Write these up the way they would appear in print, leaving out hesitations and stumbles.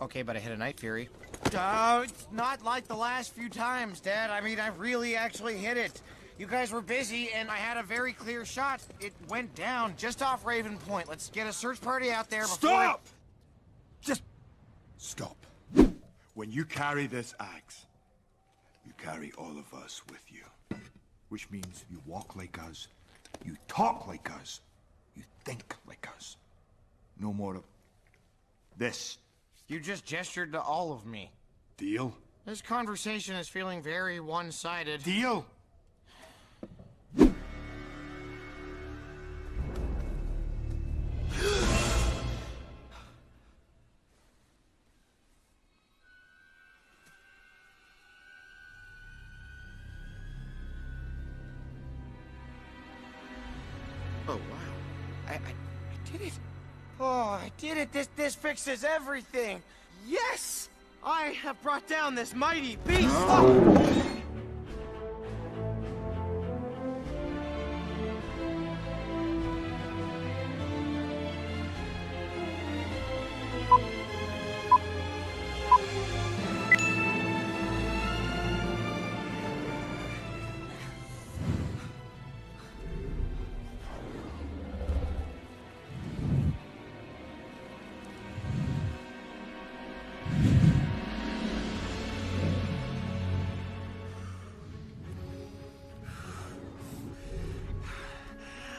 Okay, but I hit a Night Fury. It's not like the last few times, Dad. I mean, I really actually hit it. You guys were busy, and I had a very clear shot. It went down just off Raven Point. Let's get a search party out there before... Stop! Just stop. When you carry this axe, you carry all of us with you. Which means you walk like us, you talk like us, you think like us. No more of this. You just gestured to all of me. Deal? This conversation is feeling very one-sided. Deal? Oh, wow. I did it. Oh, I did it. This fixes everything. Yes! I have brought down this mighty beast. Oh.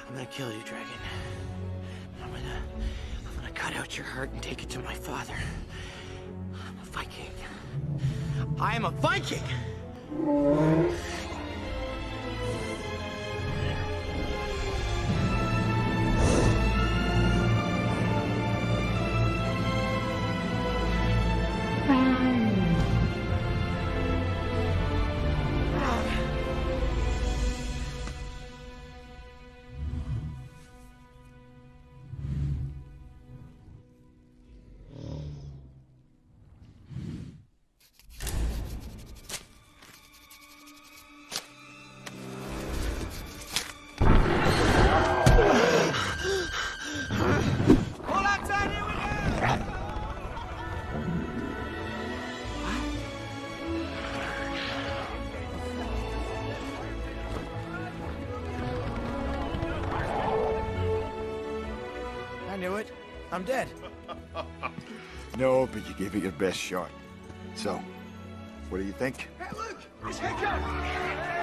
I'm gonna kill you, Dragon. I'm gonna cut out your heart and take it to my father. I'm a Viking. I am a Viking! I knew it. I'm dead. No, but you gave it your best shot. So, what do you think? Hey, look! It's Hiccup!